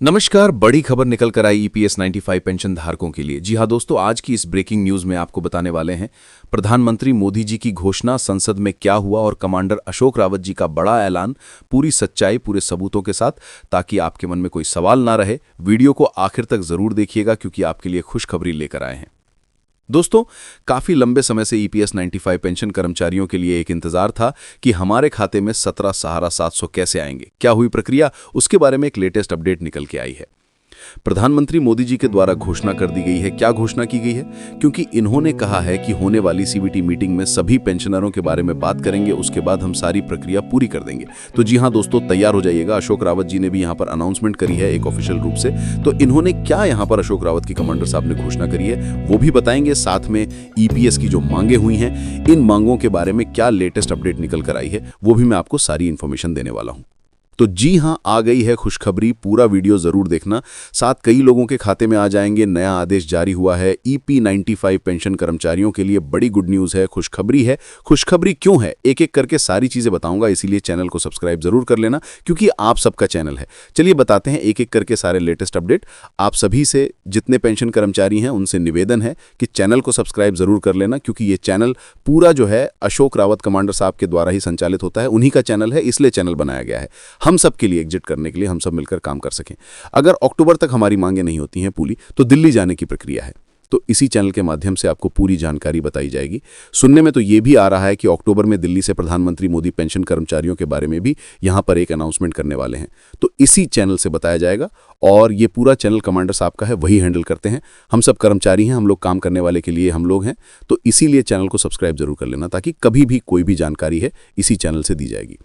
नमस्कार। बड़ी खबर निकल कर आई ईपीएस 95 पेंशन धारकों के लिए। जी हां दोस्तों, आज की इस ब्रेकिंग न्यूज में आपको बताने वाले हैं प्रधानमंत्री मोदी जी की घोषणा, संसद में क्या हुआ और कमांडर अशोक रावत जी का बड़ा ऐलान, पूरी सच्चाई पूरे सबूतों के साथ, ताकि आपके मन में कोई सवाल ना रहे। वीडियो को आखिर तक जरूर देखिएगा क्योंकि आपके लिए खुशखबरी लेकर आए हैं। दोस्तों, काफी लंबे समय से ईपीएस 95 पेंशन कर्मचारियों के लिए एक इंतजार था कि हमारे खाते में 17 सहारा 700 कैसे आएंगे। क्या हुई प्रक्रिया, उसके बारे में एक लेटेस्ट अपडेट निकल के आई है। प्रधानमंत्री मोदी जी के द्वारा घोषणा कर दी गई है। क्या घोषणा की गई है? क्योंकि इन्होंने कहा है कि होने वाली सीबीटी मीटिंग में सभी पेंशनरों के बारे में बात करेंगे, उसके बाद हम सारी प्रक्रिया पूरी कर देंगे। तो जी हां दोस्तों, तैयार हो जाइएगा। अशोक रावत जी ने भी यहां पर अनाउंसमेंट करी है एक ऑफिशियल रूप से। तो इन्होंने क्या यहां पर अशोक रावत की कमांडर साहब ने घोषणा करी है वो भी बताएंगे। साथ में ईपीएस की जो मांगे हुई हैं, इन मांगों के बारे में क्या लेटेस्ट अपडेट निकल कर आई है वो भी मैं आपको सारी इंफॉर्मेशन देने वाला हूं। तो जी हां, आ गई है खुशखबरी। पूरा वीडियो जरूर देखना। साथ कई लोगों के खाते में आ जाएंगे। नया आदेश जारी हुआ है ईपी 95 पेंशन कर्मचारियों के लिए। बड़ी गुड न्यूज़ है, खुशखबरी है। खुशखबरी क्यों है, एक एक करके सारी चीजें बताऊंगा, इसीलिए चैनल को सब्सक्राइब जरूर कर लेना क्योंकि आप सबका चैनल है। चलिए बताते हैं एक एक करके सारे लेटेस्ट अपडेट। आप सभी से, जितने पेंशन कर्मचारी हैं, उनसे निवेदन है कि चैनल को सब्सक्राइब जरूर कर लेना क्योंकि ये चैनल पूरा जो है अशोक रावत कमांडर साहब के द्वारा ही संचालित होता है। उन्हीं का चैनल है, इसलिए चैनल बनाया गया है। हम सब के लिए एग्जिट करने के लिए, हम सब मिलकर काम कर सकें। अगर अक्टूबर तक हमारी मांगे नहीं होती हैं पूरी, तो दिल्ली जाने की प्रक्रिया है। तो इसी चैनल के माध्यम से आपको पूरी जानकारी बताई जाएगी। सुनने में तो ये भी आ रहा है कि अक्टूबर में दिल्ली से प्रधानमंत्री मोदी पेंशन कर्मचारियों के बारे में भी यहां पर एक अनाउंसमेंट करने वाले हैं। तो इसी चैनल से बताया जाएगा और ये पूरा चैनल कमांडर साहब का है, वही हैंडल करते हैं। हम सब कर्मचारी हैं, हम लोग काम करने वाले के लिए हम लोग हैं। तो इसीलिए चैनल को सब्सक्राइब जरूर कर लेना ताकि कभी भी कोई भी जानकारी है इसी चैनल से दी जाएगी।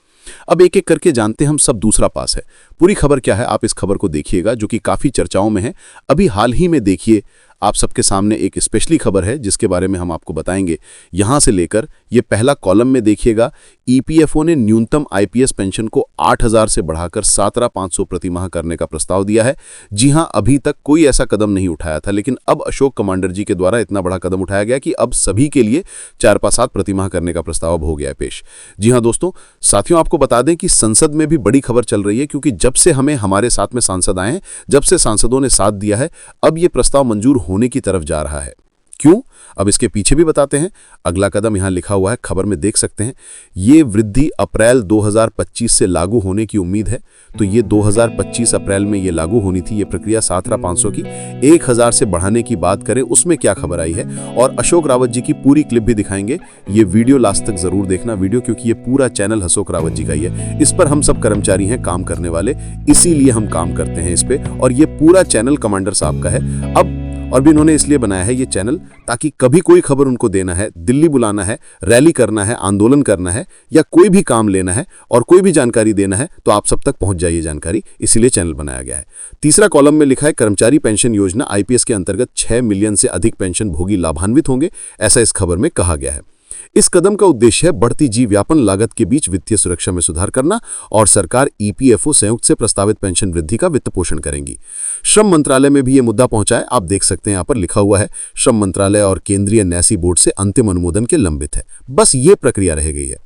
अब एक एक करके जानते हैं हम सब। दूसरा पास है। पूरी खबर क्या है, आप इस खबर को देखिएगा जो कि काफी चर्चाओं में है। अभी हाल ही में देखिए, आप सबके सामने एक स्पेशली खबर है जिसके बारे में हम आपको बताएंगे। यहां से लेकर ये पहला कॉलम में देखिएगा, ईपीएफओ ने न्यूनतम आईपीएस पेंशन को 8,000 से बढ़ाकर 17,500 प्रति माह करने का प्रस्ताव दिया है। जी हां, अभी तक कोई ऐसा कदम नहीं उठाया था, लेकिन अब अशोक कमांडर जी के द्वारा इतना बड़ा कदम उठाया गया कि अब सभी के लिए 4,500 प्रति माह करने का प्रस्ताव अब हो गया है पेश। जी हां दोस्तों, साथियों, आपको बता दें कि संसद में भी बड़ी खबर चल रही है क्योंकि जब से हमारे साथ में सांसद आए हैं, जब से सांसदों ने साथ दिया है, अब ये प्रस्ताव मंजूर होने की तरफ जा रहा है। क्यों, अब इसके पीछे भी बताते हैं। अगला कदम यहां लिखा हुआ है, खबर में देख सकते हैं। ये वृद्धि अप्रैल 2025 से लागू होने की उम्मीद है। तो ये 2025 अप्रैल में ये लागू होनी थी ये प्रक्रिया 17,500 की। 1,000 से बढ़ाने की बात करें, उसमें क्या खबर आई है और अशोक रावत जी की पूरी क्लिप भी दिखाएंगे। ये वीडियो लास्ट तक जरूर देखना वीडियो, क्योंकि ये पूरा चैनल अशोक रावत जी का ही है। इस पर हम सब कर्मचारी हैं, काम करने वाले, इसीलिए हम काम करते हैं इस पे। और ये पूरा चैनल कमांडर साहब का है। अब और भी इन्होंने इसलिए बनाया है ये चैनल ताकि कभी कोई खबर उनको देना है, दिल्ली बुलाना है, रैली करना है, आंदोलन करना है या कोई भी काम लेना है और कोई भी जानकारी देना है तो आप सब तक पहुंच जाए जानकारी, इसीलिए चैनल बनाया गया है। तीसरा कॉलम में लिखा है, कर्मचारी पेंशन योजना आईपीएस के अंतर्गत 6 मिलियन से अधिक पेंशन भोगी लाभान्वित होंगे, ऐसा इस खबर में कहा गया है। इस कदम का उद्देश्य है बढ़ती जीवन यापन लागत के बीच वित्तीय सुरक्षा में सुधार करना और सरकार ईपीएफओ संयुक्त से प्रस्तावित पेंशन वृद्धि का वित्त पोषण करेंगी। श्रम मंत्रालय में भी ये मुद्दा पहुंचा है। आप देख सकते हैं यहाँ पर लिखा हुआ है, श्रम मंत्रालय और केंद्रीय न्यासी बोर्ड से अंतिम अनुमोदन के लंबित है। बस ये प्रक्रिया रह गई है।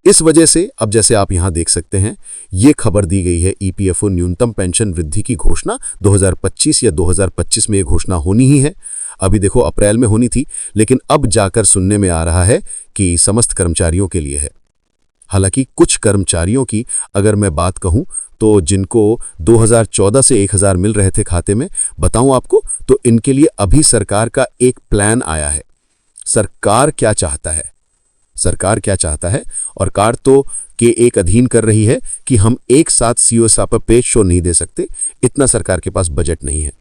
इस वजह से अब जैसे आप यहां देख सकते हैं, ये खबर दी गई है ईपीएफओ न्यूनतम पेंशन वृद्धि की घोषणा 2025 या 2025 में ये घोषणा होनी ही है। अभी देखो अप्रैल में होनी थी, लेकिन अब जाकर सुनने में आ रहा है कि समस्त कर्मचारियों के लिए है। हालांकि कुछ कर्मचारियों की अगर मैं बात कहूं तो जिनको 2014 से 1,000 मिल रहे थे खाते में, बताऊं आपको तो इनके लिए अभी सरकार का एक प्लान आया है। सरकार क्या चाहता है, सरकार क्या चाहता है और कार तो के एक अधीन कर रही है कि हम एक साथ सीओएसआर पर पेज शो नहीं दे सकते, इतना सरकार के पास बजट नहीं है।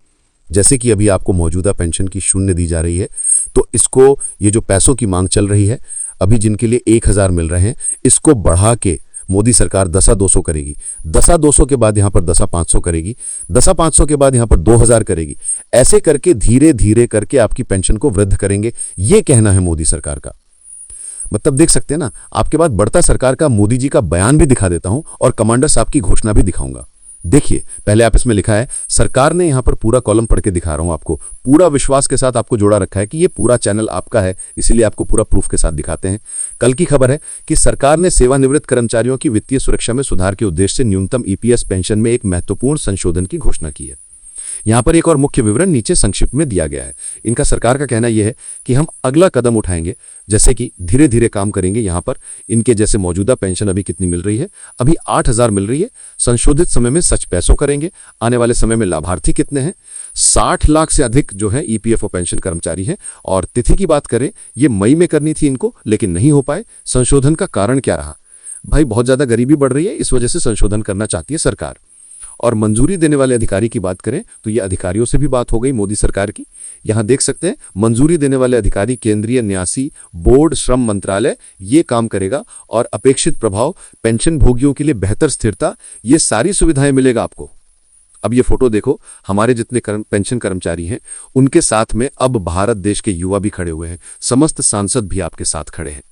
जैसे कि अभी आपको मौजूदा पेंशन की 0 दी जा रही है, तो इसको, ये जो पैसों की मांग चल रही है अभी जिनके लिए 1,000 मिल रहे हैं, इसको बढ़ा के मोदी सरकार 10,200 करेगी। 10,200 के बाद यहां पर 10,500 करेगी। 10,500 के बाद यहां पर 2,000 करेगी। ऐसे करके धीरे धीरे करके आपकी पेंशन को वृद्ध करेंगे, ये कहना है मोदी सरकार का। मतलब देख सकते हैं ना, आपके बाद बढ़ता सरकार का मोदी जी का बयान भी दिखा देता हूं और कमांडर साहब की घोषणा भी दिखाऊंगा। देखिए, पहले आप इसमें लिखा है, सरकार ने यहां पर पूरा कॉलम पढ़ के दिखा रहा हूं आपको, पूरा विश्वास के साथ आपको जोड़ा रखा है कि ये पूरा चैनल आपका है, इसीलिए आपको पूरा प्रूफ के साथ दिखाते हैं। कल की खबर है कि सरकार ने सेवानिवृत्त कर्मचारियों की वित्तीय सुरक्षा में सुधार के उद्देश्य से न्यूनतम ईपीएस पेंशन में एक महत्वपूर्ण संशोधन की घोषणा की है। यहां पर एक और मुख्य विवरण नीचे संक्षिप्त में दिया गया है। इनका सरकार का कहना यह है कि हम अगला कदम उठाएंगे, जैसे कि धीरे धीरे काम करेंगे। यहां पर इनके जैसे मौजूदा पेंशन अभी कितनी मिल रही है, अभी 8,000 मिल रही है। संशोधित समय में सच पैसों करेंगे, आने वाले समय में लाभार्थी कितने हैं, 60 लाख से अधिक जो है ईपीएफओ पेंशन कर्मचारी हैं। और तिथि की बात करें, ये मई में करनी थी इनको, लेकिन नहीं हो पाए। संशोधन का कारण क्या रहा? भाई, बहुत ज्यादा गरीबी बढ़ रही है, इस वजह से संशोधन करना चाहती है सरकार। और मंजूरी देने वाले अधिकारी की बात करें तो ये अधिकारियों से भी बात हो गई मोदी सरकार की। यहां देख सकते हैं, मंजूरी देने वाले अधिकारी केंद्रीय न्यासी बोर्ड, श्रम मंत्रालय ये काम करेगा। और अपेक्षित प्रभाव, पेंशन भोगियों के लिए बेहतर स्थिरता, ये सारी सुविधाएं मिलेगा आपको। अब ये फोटो देखो, हमारे जितने पेंशन कर्मचारी हैं उनके साथ में अब भारत देश के युवा भी खड़े हुए हैं, समस्त सांसद भी आपके साथ खड़े हैं।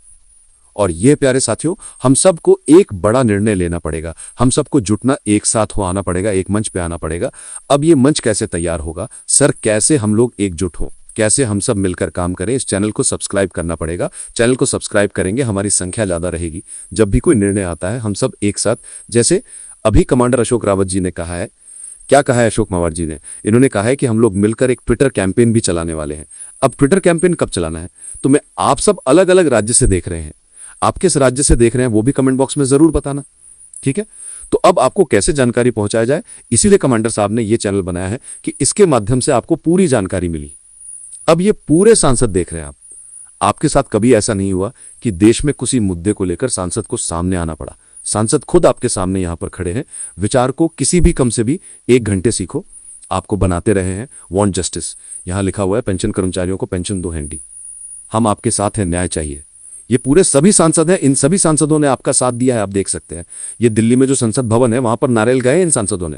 और ये प्यारे साथियों, हम सबको एक बड़ा निर्णय लेना पड़ेगा, हम सबको जुटना, एक साथ हो आना पड़ेगा, एक मंच पे आना पड़ेगा। अब ये मंच कैसे तैयार होगा सर? कैसे हम लोग एकजुट हों, कैसे हम सब मिलकर काम करें? इस चैनल को सब्सक्राइब करना पड़ेगा। चैनल को सब्सक्राइब करेंगे, हमारी संख्या ज्यादा रहेगी। जब भी कोई निर्णय आता है हम सब एक साथ, जैसे अभी कमांडर अशोक रावत जी ने कहा है, क्या कहा है अशोक मवार जी ने? इन्होंने कहा है कि हम लोग मिलकर एक ट्विटर कैंपेन भी चलाने वाले हैं। अब ट्विटर कैंपेन कब चलाना है? तो मैं आप सब अलग अलग राज्य से देख रहे हैं, आप किस राज्य से देख रहे हैं वो भी कमेंट बॉक्स में जरूर बताना, ठीक है? तो अब आपको कैसे जानकारी पहुंचाया जाए, इसीलिए कमांडर साहब ने यह चैनल बनाया है कि इसके माध्यम से आपको पूरी जानकारी मिली। अब ये पूरे सांसद देख रहे हैं आप। आपके साथ कभी ऐसा नहीं हुआ कि देश में किसी मुद्दे को लेकर सांसद को सामने आना पड़ा। सांसद खुद आपके सामने यहां पर खड़े हैं। विचार को किसी भी कम से भी 1 घंटे सीखो, आपको बनाते रहे हैं। वांट जस्टिस, यहां लिखा हुआ है पेंशन कर्मचारियों को पेंशन दो हैंडी। हम आपके साथ हैं, न्याय चाहिए। ये पूरे सभी सांसद हैं, इन सभी सांसदों ने आपका साथ दिया है। आप देख सकते हैं, ये दिल्ली में जो संसद भवन है वहां पर नारियल गए इन सांसदों ने।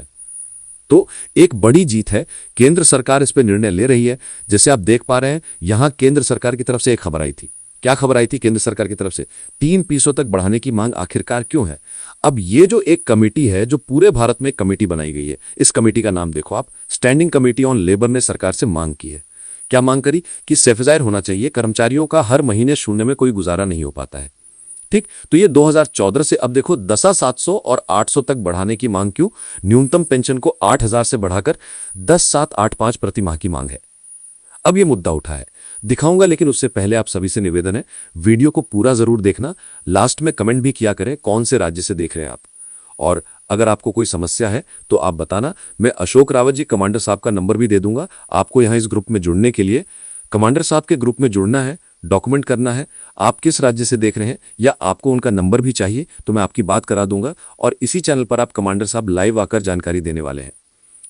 तो एक बड़ी जीत है। केंद्र सरकार इस पर निर्णय ले रही है। जैसे आप देख पा रहे हैं, यहां केंद्र सरकार की तरफ से एक खबर आई थी। क्या खबर आई थी केंद्र सरकार की तरफ से? 3 पैसों तक बढ़ाने की मांग आखिरकार क्यों है? अब ये जो एक कमेटी है, जो पूरे भारत में एक कमेटी बनाई गई है, इस कमेटी का नाम देखो आप, स्टैंडिंग कमेटी ऑन लेबर ने सरकार से मांग की है। क्या मांग करी? कि सेफजायर होना चाहिए, कर्मचारियों का हर महीने शून्य में कोई गुजारा नहीं हो पाता है। ठीक, तो ये 2014 से अब देखो 10,700 और 800 तक बढ़ाने की मांग क्यों? न्यूनतम पेंशन को 8,000 से बढ़ाकर 10,785 प्रति माह की मांग है। अब ये मुद्दा उठा है, दिखाऊंगा, लेकिन उससे पहले आप सभी से निवेदन है, वीडियो को पूरा जरूर देखना। लास्ट में कमेंट भी किया करें कौन से राज्य से देख रहे हैं आप, और अगर आपको कोई समस्या है तो आप बताना। मैं अशोक रावत जी कमांडर साहब का नंबर भी दे दूंगा आपको यहां इस ग्रुप में जुड़ने के लिए। कमांडर साहब के ग्रुप में जुड़ना है, डॉक्यूमेंट करना है, आप किस राज्य से देख रहे हैं या आपको उनका नंबर भी चाहिए तो मैं आपकी बात करा दूंगा। और इसी चैनल पर आप कमांडर साहब लाइव आकर जानकारी देने वाले हैं।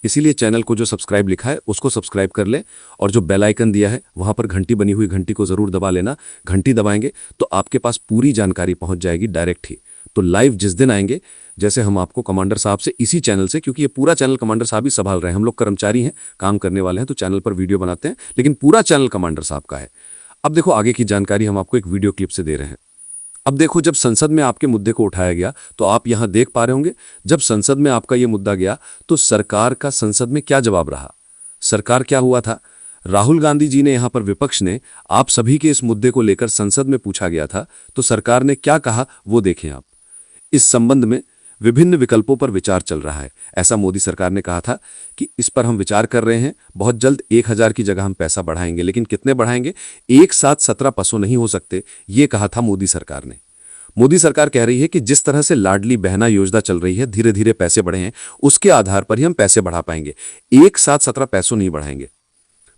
इसीलिए चैनल को जो सब्सक्राइब लिखा है उसको सब्सक्राइब कर लें, और जो बेल आइकन दिया है वहां पर घंटी बनी हुई घंटी को जरूर दबा लेना। घंटी दबाएंगे तो आपके पास पूरी जानकारी पहुंच जाएगी डायरेक्ट ही। तो लाइव जिस दिन आएंगे, जैसे हम आपको कमांडर साहब से इसी चैनल से, क्योंकि ये पूरा चैनल कमांडर साहब ही संभाल रहे हैं, हम लोग कर्मचारी हैं, काम करने वाले हैं, तो चैनल पर वीडियो बनाते हैं, लेकिन पूरा चैनल कमांडर साहब का है। अब देखो आगे की जानकारी हम आपको एक वीडियो क्लिप से दे रहे हैं। अब देखो, जब संसद में आपके मुद्दे को उठाया गया तो आप यहां देख पा रहे होंगे, जब संसद में आपका यह मुद्दा गया तो सरकार का संसद में क्या जवाब रहा। सरकार क्या हुआ था? राहुल गांधी जी ने, यहां पर विपक्ष ने, आप सभी के इस मुद्दे को लेकर संसद में पूछा गया था, तो सरकार ने क्या कहा वो देखें आप। इस संबंध में विभिन्न विकल्पों पर विचार चल रहा है, ऐसा मोदी सरकार ने कहा था कि इस पर हम विचार कर रहे हैं। बहुत जल्द 1,000 की जगह हम पैसा बढ़ाएंगे, लेकिन कितने बढ़ाएंगे? एक साथ 17 पैसों नहीं हो सकते, ये कहा था मोदी सरकार ने। मोदी सरकार कह रही है कि जिस तरह से लाडली बहना योजना चल रही है, धीरे धीरे पैसे बढ़े हैं, उसके आधार पर ही हम पैसे बढ़ा पाएंगे, एक साथ 17 पैसों नहीं बढ़ाएंगे।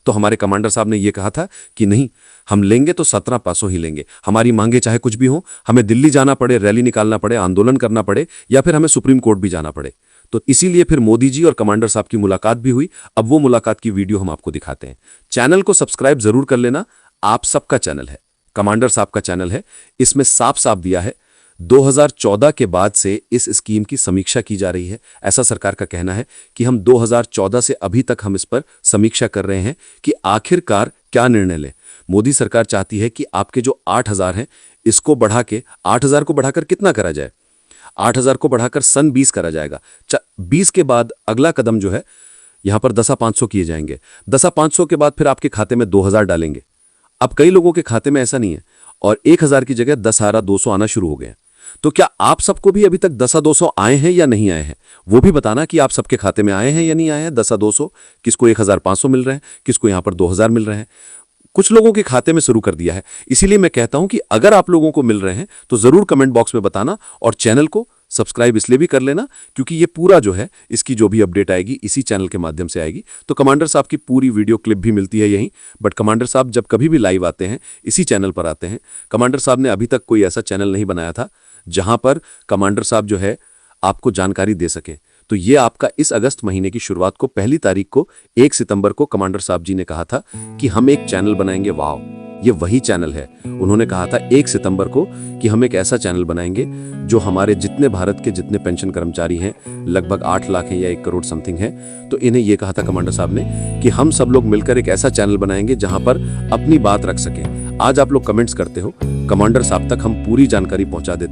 तो हमारे कमांडर साहब ने यह कहा था कि नहीं, हम लेंगे तो 17 पैसों ही लेंगे, हमारी मांगे चाहे कुछ भी हो, हमें दिल्ली जाना पड़े, रैली निकालना पड़े, आंदोलन करना पड़े, या फिर हमें सुप्रीम कोर्ट भी जाना पड़े। तो इसीलिए फिर मोदी जी और कमांडर साहब की मुलाकात भी हुई। अब वो मुलाकात की वीडियो हम आपको दिखाते हैं। चैनल को सब्सक्राइब जरूर कर लेना, आप सबका चैनल है, कमांडर साहब का चैनल है। इसमें साफ साफ दिया है 2014 के बाद से इस स्कीम की समीक्षा की जा रही है। ऐसा सरकार का कहना है कि हम 2014 से अभी तक हम इस पर समीक्षा कर रहे हैं कि आखिरकार क्या निर्णय लें। मोदी सरकार चाहती है कि आपके जो 8,000 हैं, इसको बढ़ा के 8,000 को बढ़ाकर कितना करा जाए? 8,000 को बढ़ाकर सन 20 करा जाएगा। 20 के बाद अगला कदम जो है यहां पर 10,500 किए जाएंगे। 10,500 के बाद फिर आपके खाते में 2,000 डालेंगे। अब कई लोगों के खाते में ऐसा नहीं है और 1,000 की जगह 10,200 आना शुरू हो गए हैं। तो क्या आप सबको भी अभी तक 10,200 आए हैं या नहीं आए हैं? वो भी बताना कि आप सबके खाते में आए हैं या नहीं आए हैं 10,200। किसको 1,500 मिल रहे हैं, किसको यहां पर 2,000 मिल रहे हैं। कुछ लोगों के खाते में शुरू कर दिया है। इसीलिए मैं कहता हूं कि अगर आप लोगों को मिल रहे हैं तो जरूर कमेंट बॉक्स में बताना और चैनल को सब्सक्राइब इसलिए भी कर लेना क्योंकि ये पूरा जो है इसकी जो भी अपडेट आएगी इसी चैनल के माध्यम से आएगी। तो कमांडर साहब की पूरी वीडियो क्लिप भी मिलती है यहीं, बट कमांडर साहब जब कभी भी लाइव आते हैं इसी चैनल पर आते हैं। कमांडर साहब ने अभी तक कोई ऐसा चैनल नहीं बनाया था जहां पर कमांडर साहब जो है आपको जानकारी दे सके। तो ये आपका इस अगस्त महीने की शुरुआत को 1 तारीख को 1 सितंबर को कमांडर साहब जी ने कहा था कि हम एक चैनल बनाएंगे। वाव, ये वही चैनल है। उन्होंने कहा था 1 सितंबर को कि हम एक ऐसा चैनल बनाएंगे जो हमारे जितने भारत के जितने पेंशन कर्मचारी हैं, लगभग 8 लाख हैं या 1 करोड़ समथिंग है, तो इन्हें ये कहा था कमांडर साहब ने कि हम सब लोग मिलकर एक ऐसा चैनल बनाएंगे जहां पर अपनी बात रख सकें। आज आप लोग कमेंट्स करते हो, कमांडर साहब तक हम पूरी जानकारी पहुंचा देते हैं।